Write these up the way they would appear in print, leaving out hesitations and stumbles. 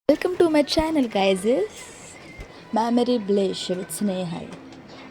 Welcome to my channel guys. Memory bless with Snehal.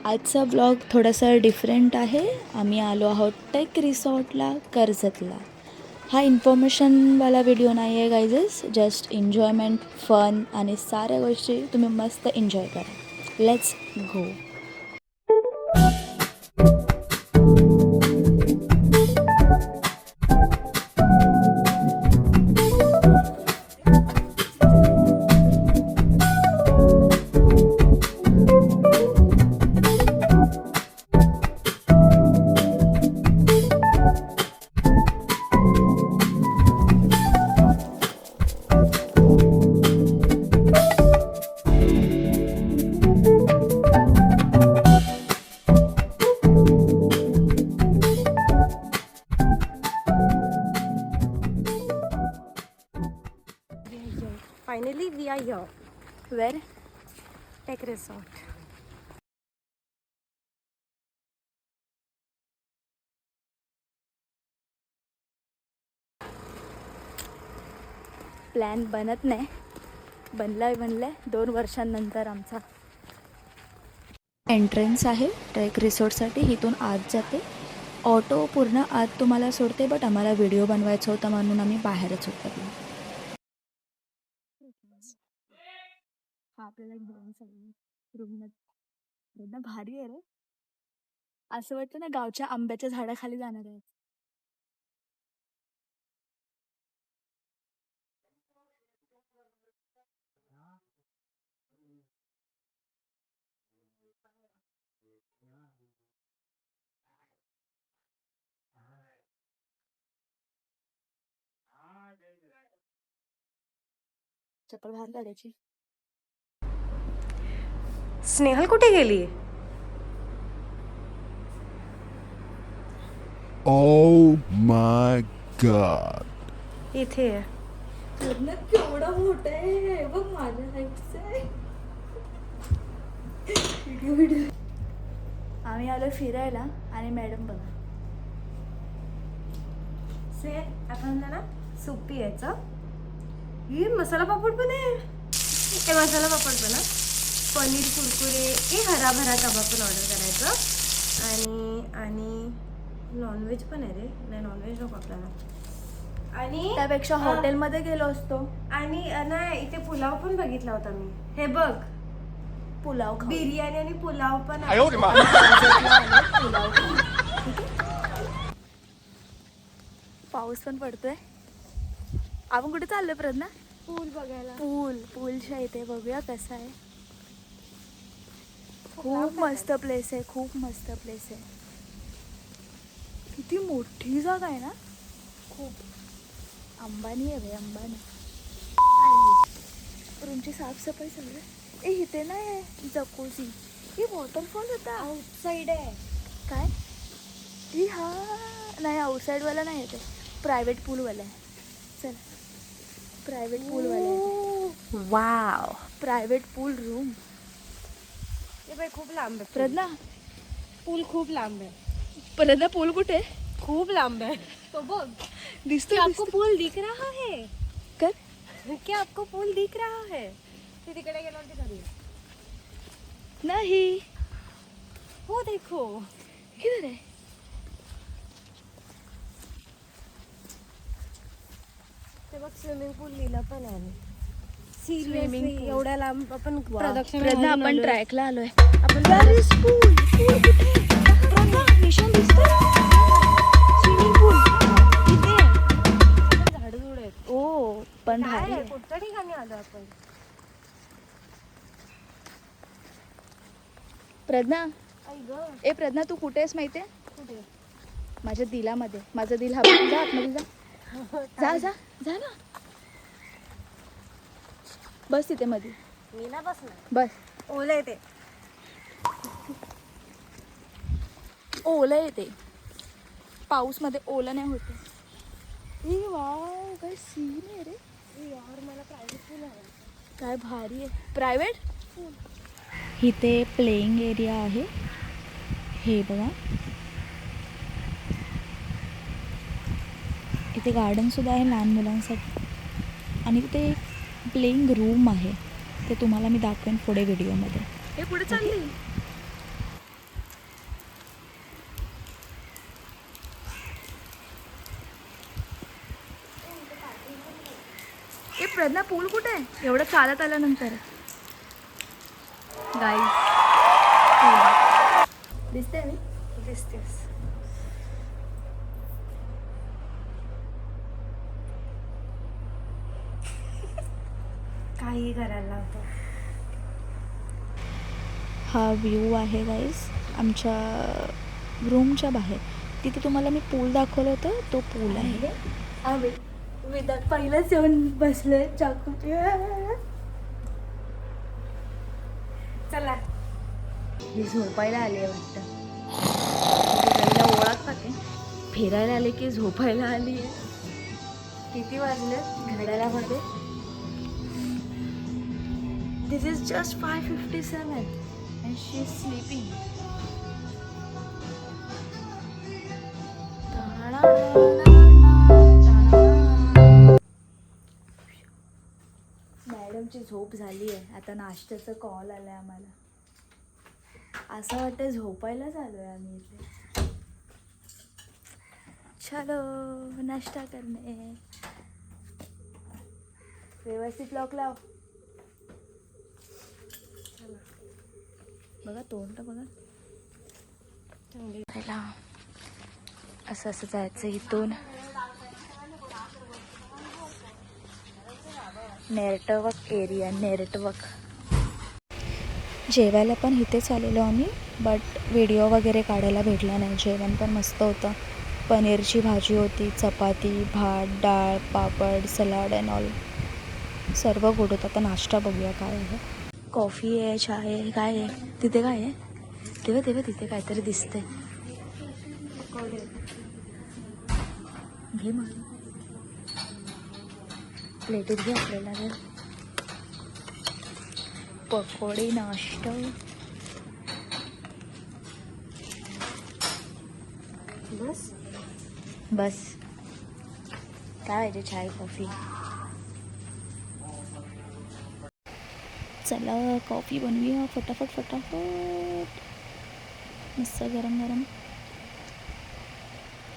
आजचा blog थोडासा different आहे. आम्ही आलो आहोत टेक रिसॉर्टला कर्जतला. हा इन्फॉर्मेशनवाला व्हिडिओ नाही आहे गायजेस. जस्ट एन्जॉयमेंट, फन आणि साऱ्या गोष्टी तुम्ही मस्त एन्जॉय करा. Let's go. Finally, we are here. वेर Tech Resort. प्लॅन बनत नाही, बनलाय 2 वर्षांनंतर आमचा एंट्रन्स आहे ट्रेक रिसॉर्टसाठी. इथून आत जाते. ऑटो पूर्ण आत तुम्हाला सोडते, बट आम्हाला व्हिडिओ बनवायचा होता म्हणून आम्ही बाहेरच उतरलो. हा आपल्याला घेऊन सगळी रूम भारी आहे रे. असं वाटतं ना गावच्या आंब्याच्या झाडाखाली जाणार आहे. चप्पल बाहेर काढायची. स्नेहल कुठे गेली? Oh my god. इथे आहे. पूर्ण केवढा मोठा आहे बघ, माझ्या हाईटचं आहे. व्हिडिओ आम्ही आलो फिरायला आणि मॅडम बघा. से आपण ना सूप पियायचं. ही मसाला पापड पण आहे. हे मसाला पापड पण, पनीर कुरकुरे, हरा भरा कबाब पण ऑर्डर करायचं. आणि नॉनव्हेज पण आहे रे. नाही, नॉनव्हेज नको आपल्याला. आणि त्यापेक्षा हॉटेलमध्ये गेलो असतो. आणि नाही, इथे पुलाव पण बघितला होता मी. हे बघ, पुलाव खाऊ. बिर्याणी आणि पुलाव पण. पुलाव खाऊ. पाऊस पण पडतोय. आपण कुठे चाललोय प्रज्ञा? पूल बघायला. पूलच्या इथे बघूया कसं आहे. खूप मस्त प्लेस आहे, खूप मस्त प्लेस आहे. किती मोठी जागा आहे ना. खूप अंबानी आहे भाई, अंबानी. रूमची साफसफाई सगळं. इथे नाही आहे जकोजी. ही वॉटरफॉल होता. आउटसाइड आहे काय ही? हा नाही, आउटसाईडवाला नाही आहे ते, प्रायव्हेट पूलवाला आहे. चल, प्रायव्हेट पूलवाला आहे. वाव. प्रायव्हेट पूल रूम. हे बाई खूप लांब आहे. प्रज्ञा, पूल खूप लांब आहे. प्रज्ञा पूल कुठे? खूप लांब है. तो बघ, दिसतो. आपको पूल दिख रहा है? कर. क्या आपको पूल दिख रहा है? ते तिकडे गेल्यावरती करूया. नाही. हो, देखो किधर आहे? ते बघ, स्विमिंग पूल लिहिलं पण आहे. Swimming seriously pool. एवढ्या लांब आपण प्रदक्षिणा प्रज्ञा, घालून आपण आलोय. ट्रॅकला आलोय. आपण पूल कुठे? प्रज्ञा, निशाण दिसतोय. स्विमिंग पूल इथे आहे. झाडं झुडं आहेत. ओ पण काय भारी आहे? आहे. कुठच्या ठिकाणी आलो आपण? प्रज्ञा, आई ग, ए प्रज्ञा, तू कुठे आहेस माहितीये? कुठे? माझ्या दिलामध्ये. माझं दिल हवं. जा आतमध्ये जा. जा जा जा ना. बस तिथे मध्ये. मी ना बसणार. बस. ओलं आहे ते. ओलं येते. पाऊसमध्ये ओलं नाही होते. ए वाव, काय सीन आहे रे. यार, मला प्रायव्हेट पूल आहे. काय भारी आहे. प्रायव्हेट इथे प्लेइंग एरिया आहे. हे बघा, इथे गार्डन सुद्धा आहे लहान मुलांसाठी. आणि तिथे प्लेइंग रूम आहे ते तुम्हाला मी दाखवेन पुढे व्हिडिओमध्ये. हे पुढे चालली. हे प्रज्ञा पूल कुठे आहे एवढं चालत आल्यानंतर? गाईस दिसते मी दिसतेस. काही करायला लावतो. हा व्ह्यू आहे गाईज आमच्या रूमच्या बाहेर. तिथे तुम्हाला मी पूल दाखवलं होतं, तो पूल आहे. आम्ही विदात पहिलंच येऊन बसले चाकूची. चला ही झोपायला आली आहे वाटतं. गाईला ओळख पाहते. फिरायला आले की झोपायला आली आहे. किती वाजले घड्याळामध्ये? This is just 5:57 and she is sleeping. मॅडमची झोप झाली आहे. आता नाश्त्याचा कॉल आला आहे आम्हाला. असं वाटतं झोपायलाच आलो आहे आम्ही इथे. चलो नाश्ता करणे. व्यवस्थित लॉक लाव. बघा तोंड बघा. पहिला असं असं जायचं इथून. Network area, network. जेवायला पण इथेच आलेलो आम्ही, बट व्हिडिओ वगैरे काढायला भेटला नाही. जेवण पण मस्त होतं. पनीरची भाजी होती, चपाती, भात, डाळ, पापड, सलाड अँड ऑल. सर्व गुड होतं. आता नाश्ता बघूया काय आहे. कॉफी आहे, चहा आहे, काय आहे तिथे? काय आहे तेव्हा तेव्हा तिथे काहीतरी दिसते. घे मग प्लेटीत घे आपल्याला. जर पकोडे नाश्ता बस बस. काय पाहिजे? चाय कॉफी? चला कॉफी बनवूया फटाफट फटाफट. मस्त गरम गरम.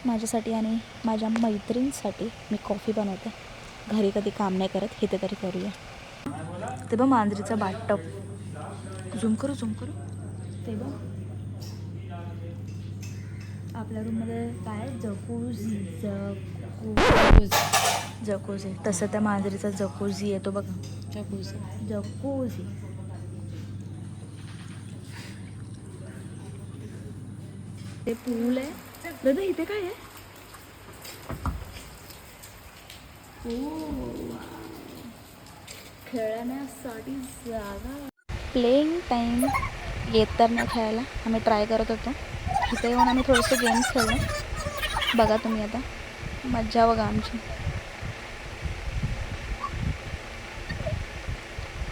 माझ्यासाठी आणि माझ्या मैत्रिणीसाठी मी कॉफी बनवते. घरी कधी काम नाही करत, इथे तरी करूया. ते बघ मांजरीचा बाथटब. झूम करू झूम करू. ते बघ आपल्या रूममध्ये काय जकूझी. जकूझी तसं त्या मांजरीचा जकूझी आहे तो बघा. जकूझी. ते पूल आहे. दादा इथे काय आहे? खेळण्यासाठी जागा. प्लेइंग टाईम येत तर नाही खेळायला. आम्ही ट्राय करत होतो. इथे येऊन आम्ही थोडेसे गेम्स खेळलो. बघा तुम्ही आता मज्जा बघा आमची.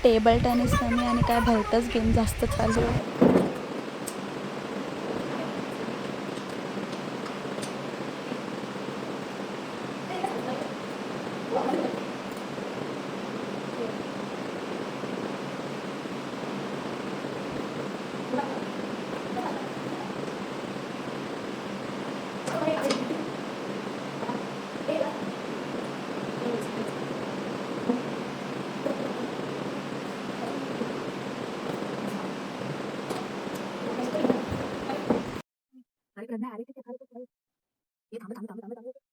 टेबल टेनिस कमी आणि काय भलतंच गेम जास्त चालू आहे.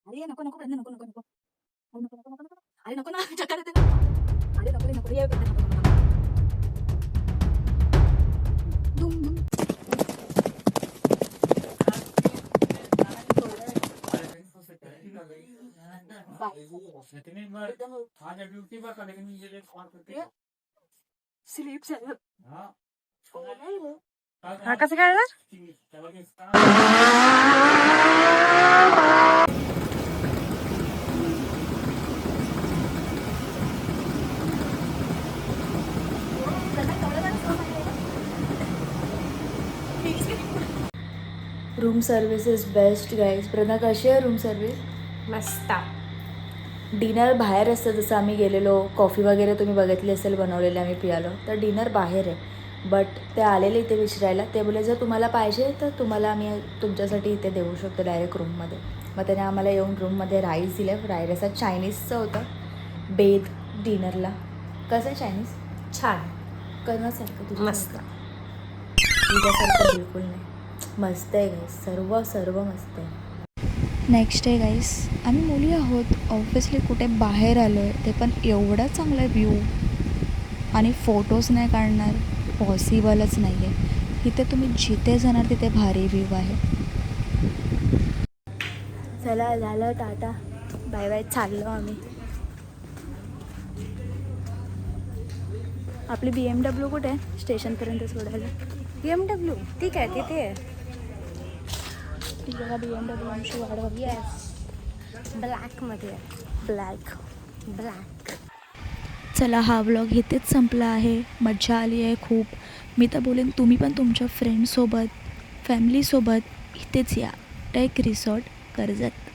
अरे नको नको नको नको नको नको नको नको नको. अरे नको ना चक्कर येते ना. अरे नको रे नको रे. धूम धूम. स्लीप झालं. हा कसं काय? Room service is best guys. Pragya कशी आहे रूम सर्विस? मस्त डिनर बाहेर असतं. जसं आम्ही गेलेलो, कॉफी वगैरे तुम्ही बघितली असेल बनवलेली, आम्ही पियालो. तर डिनर बाहेर आहे. बट ते आलेले इथे विचारायला. ते बोले जर तुम्हाला पाहिजे तर तुम्हाला आम्ही तुमच्यासाठी इथे देऊ शकतो डायरेक्ट रूममध्ये. मग त्याने आम्हाला येऊन रूममध्ये राईस दिलं. राईस चायनीजचं होतं बेद डिनरला. कसं आहे चायनीज? छान, करण्यासारखं तुझं मस्त. तुझ्यासारखं बिलकुल नाही. मस्त आहे गाईस, सर्व मस्त आहे. नेक्स्ट आहे गाईस, आम्ही मुली आहोत, ऑब्व्हियसली कुठे बाहेर आलो आहे, ते पण एवढा चांगला व्ह्यू आणि फोटोज नाही काढणार पॉसिबलच नाही आहे. इथे तुम्ही जिथे जाणार तिथे भारी व्ह्यू आहे. चला झालं, टाटा बाय बाय, चाललो आम्ही. आपली BMW कुठे आहे स्टेशनपर्यंत सोडायला? BMW ठीक आहे, तिथे आहे. ती बघा BMW आमची वाढवत. येस, ब्लॅकमध्ये आहे. ब्लॅक. चला, हा व्लॉग इथेच संपला आहे. मजा आली आहे खूप. मी तर बोलेन तुम्ही पण तुमच्या फ्रेंड्ससोबत, फॅमिलीसोबत इथेच या, टेक रिसॉर्ट कर्जत.